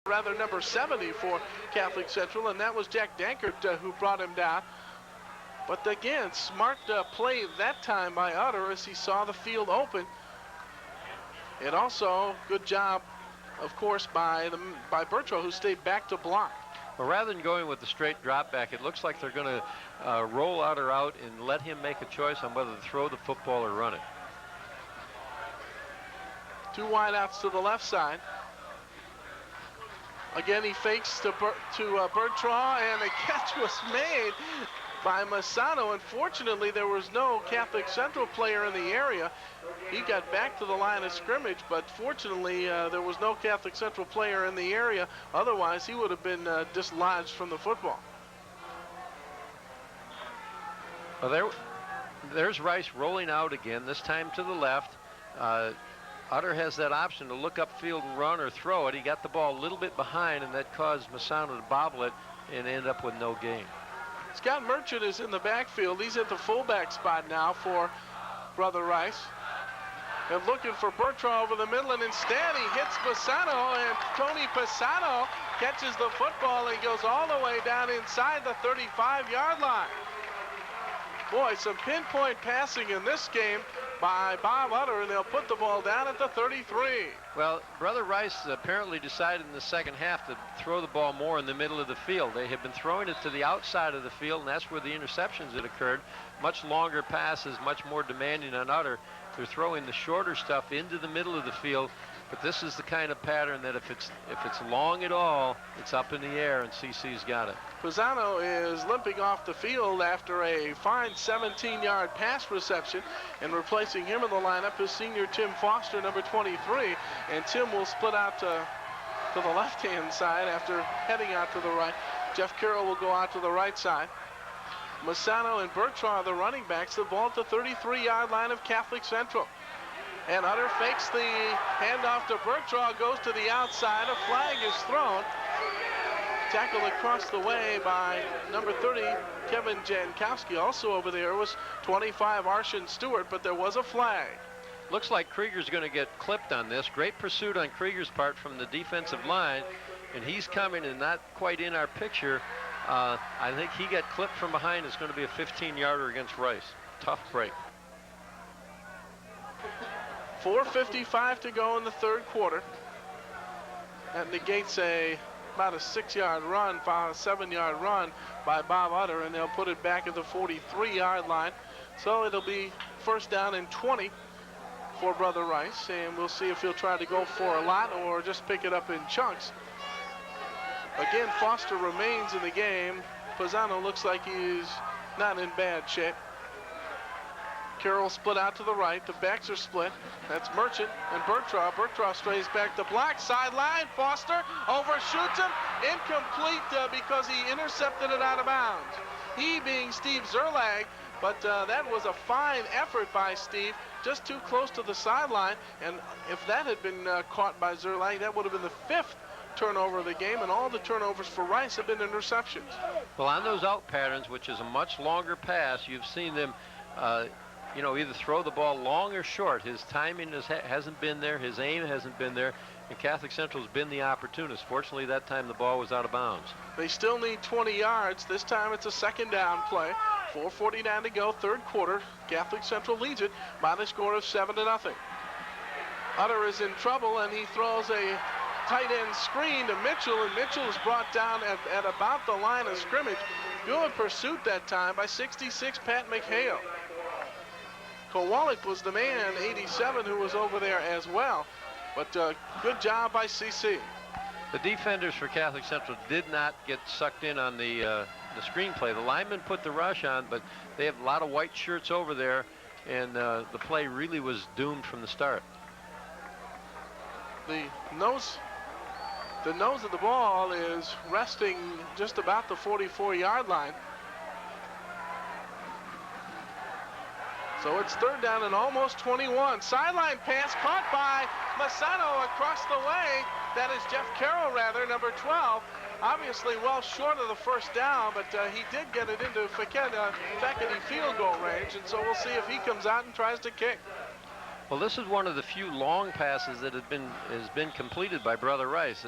rather number 70 for Catholic Central, and that was Jack Dankert who brought him down. But again, smart play that time by Utter as he saw the field open. And also good job, of course, by Bertro, who stayed back to block. Well, rather than going with the straight drop back, it looks like they're going to roll Utter out and let him make a choice on whether to throw the football or run it. Two wideouts to the left side. Again, he fakes to Bertrand, and the catch was made by Massano. Unfortunately, there was no Catholic Central player in the area. He got back to the line of scrimmage, but fortunately, there was no Catholic Central player in the area. Otherwise, he would have been dislodged from the football. Well, there's Rice rolling out again, this time to the left. Utter has that option to look upfield and run or throw it. He got the ball a little bit behind, and that caused Massano to bobble it and end up with no gain. Scott Merchant is in the backfield. He's at the fullback spot now for Brother Rice. And looking for Bertrand over the middle, and instead he hits Massano, and Tony Pisano catches the football and goes all the way down inside the 35-yard line. Boy, some pinpoint passing in this game by Bob Utter, and they'll put the ball down at the 33. Well, Brother Rice apparently decided in the second half to throw the ball more in the middle of the field. They have been throwing it to the outside of the field, and that's where the interceptions had occurred. Much longer passes, much more demanding on Utter. They're throwing the shorter stuff into the middle of the field, but this is the kind of pattern that if it's long at all, it's up in the air, and CC's got it. Pisano is limping off the field after a fine 17-yard pass reception, and replacing him in the lineup is senior Tim Foster, number 23, and Tim will split out to the left-hand side after heading out to the right. Jeff Carroll will go out to the right side. Massano and Bertrand are the running backs. The ball at the 33-yard line of Catholic Central. And Utter fakes the handoff to Bertrand, goes to the outside. A flag is thrown. Tackled across the way by number 30, Kevin Jankowski. Also over there was 25, Arshan Stewart, but there was a flag. Looks like Krieger's going to get clipped on this. Great pursuit on Krieger's part from the defensive line, and he's coming and not quite in our picture. I think he got clipped from behind. It's going to be a 15-yarder against Rice. Tough break. 4:55 to go in the third quarter. That negates about a 6-yard run, about a 7-yard run by Bob Utter, and they'll put it back at the 43-yard line. So it'll be first down and 20 for Brother Rice, and we'll see if he'll try to go for a lot or just pick it up in chunks. Again, Foster remains in the game. Pisano looks like he's not in bad shape. Carroll split out to the right. The backs are split. That's Merchant and Bertrand. Bertrand strays back to block. Sideline. Foster overshoots him. Incomplete because he intercepted it out of bounds. He being Steve Zerlag, but that was a fine effort by Steve. Just too close to the sideline. And if that had been caught by Zerlag, that would have been the 5th turnover of the game, and all the turnovers for Rice have been interceptions. Well, on those out patterns, which is a much longer pass, you've seen them either throw the ball long or short. His timing hasn't been there, his aim hasn't been there, and Catholic Central has been the opportunist. Fortunately, that time the ball was out of bounds. They still need 20 yards. This time it's a second down play. 4:49 to go, third quarter. Catholic Central leads it by the score of 7-0. Utter is in trouble, and he throws a tight end screen to Mitchell, and Mitchell is brought down at about the line of scrimmage. Good pursuit that time by 66 Pat McHale. Kowalik was the man, 87, who was over there as well. But good job by CC. The defenders for Catholic Central did not get sucked in on the screenplay. The linemen put the rush on, but they have a lot of white shirts over there, and the play really was doomed from the start. The nose of the ball is resting just about the 44-yard line. So it's third down and almost 21. Sideline pass caught by Massano across the way. That is Jeff Carroll, number 12. Obviously well short of the first down, but he did get it into Fekete field goal range, and so we'll see if he comes out and tries to kick. Well, this is one of the few long passes that has been completed by Brother Rice.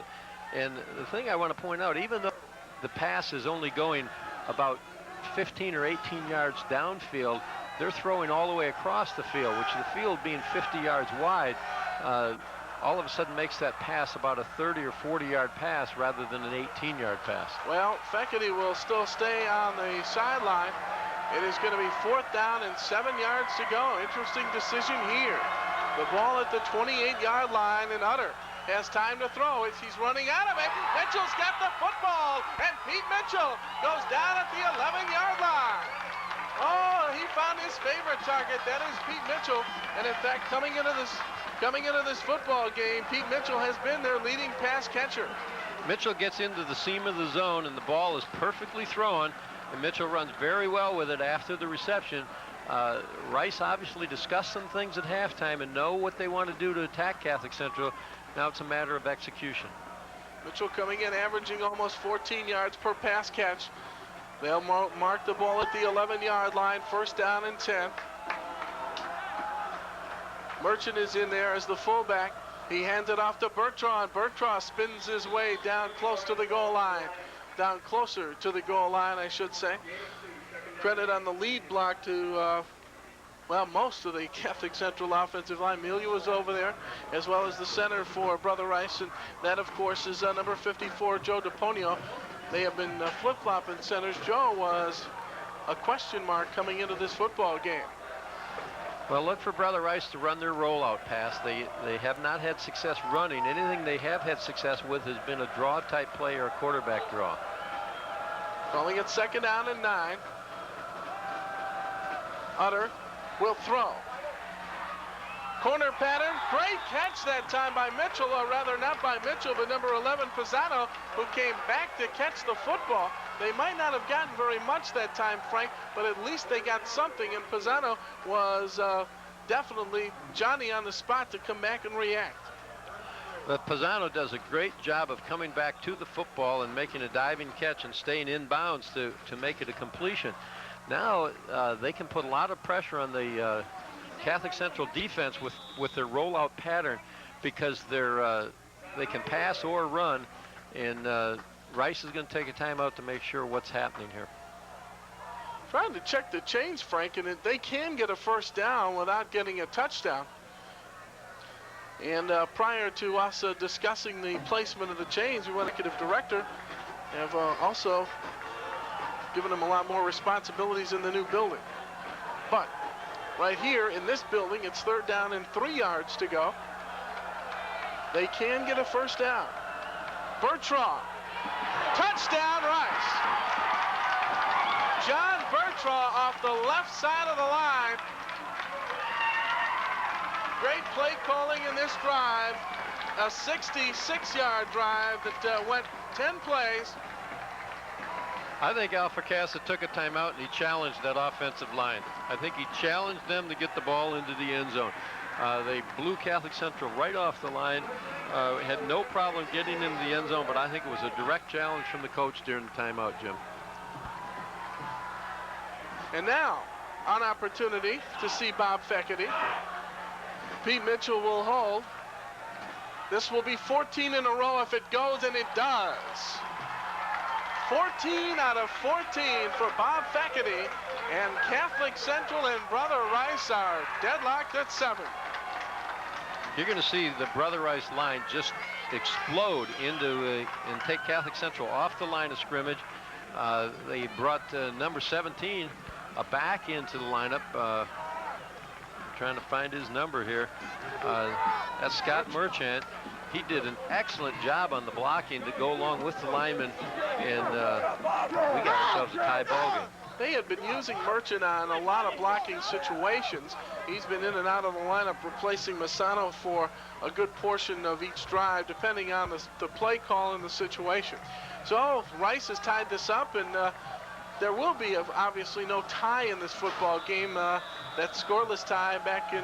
And the thing I want to point out, even though the pass is only going about 15 or 18 yards downfield, they're throwing all the way across the field, which the field being 50 yards wide, all of a sudden makes that pass about a 30 or 40-yard pass rather than an 18-yard pass. Well, Feckerty will still stay on the sideline. It is going to be 4th down and 7 yards to go. Interesting decision here. The ball at the 28-yard line, and Utter has time to throw. He's running out of it. Mitchell's got the football, and Pete Mitchell goes down at the 11-yard line. Oh, he found his favorite target. That is Pete Mitchell. And in fact, coming into this football game, Pete Mitchell has been their leading pass catcher. Mitchell gets into the seam of the zone, and the ball is perfectly thrown, and Mitchell runs very well with it after the reception. Rice obviously discussed some things at halftime and know what they want to do to attack Catholic Central. Now it's a matter of execution. Mitchell coming in, averaging almost 14 yards per pass catch. They'll mark the ball at the 11-yard line, 1st down and 10. Merchant is in there as the fullback. He hands it off to Bertrand. Bertrand spins his way down close to the goal line. Down closer to the goal line, I should say. Credit on the lead block to, well, most of the Catholic Central offensive line. Melia was over there, as well as the center for Brother Rice. And that, of course, is number 54, Joe DePonio. They have been flip-flopping centers. Joe was a question mark coming into this football game. Well, look for Brother Rice to run their rollout pass. They have not had success running. Anything they have had success with has been a draw-type play or a quarterback draw. Calling it 2nd down and 9. Utter will throw. Corner pattern, great catch that time by Mitchell, or rather not by Mitchell, but number 11, Pisano, who came back to catch the football. They might not have gotten very much that time, Frank, but at least they got something, and Pisano was definitely Johnny on the spot to come back and react. But Pisano does a great job of coming back to the football and making a diving catch and staying in bounds to make it a completion. Now they can put a lot of pressure on the Catholic Central defense with their rollout pattern, because they can pass or run, and Rice is going to take a timeout to make sure what's happening here. Trying to check the chains, Frank, and they can get a 1st down without getting a touchdown. And prior to us discussing the placement of the chains, we went executive director have also given them a lot more responsibilities in the new building. But right here in this building, it's 3rd down and 3 yards to go. They can get a 1st down. Bertrand, touchdown Rice. John Bertrand off the left side of the line. Great play calling in this drive. A 66-yard drive that went 10 plays. I think Alpha Casa took a timeout and he challenged that offensive line. I think he challenged them to get the ball into the end zone. They blew Catholic Central right off the line. Had no problem getting into the end zone, but I think it was a direct challenge from the coach during the timeout, Jim. And now, an opportunity to see Bob Feckerty. Pete Mitchell will hold. This will be 14 in a row if it goes, and it does. 14 out of 14 for Bob Feckerty, and Catholic Central and Brother Rice are deadlocked at 7. You're going to see the Brother Rice line just explode into and take Catholic Central off the line of scrimmage. They brought number 17 back into the lineup. I'm trying to find his number here. That's Scott Merchant. He did an excellent job on the blocking to go along with the linemen, and we got ourselves a tie ball game. They had been using Merchant on a lot of blocking situations. He's been in and out of the lineup, replacing Masano for a good portion of each drive, depending on the play call and the situation. So Rice has tied this up, and there will be obviously no tie in this football game. That scoreless tie back in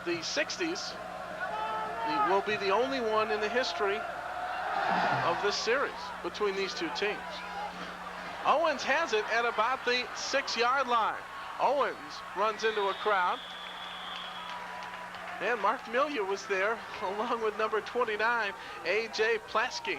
the 60s will be the only one in the history of this series between these two teams. Owens has it at about the 6-yard line. Owens runs into a crowd. And Mark Melia was there along with number 29, A.J. Plasky.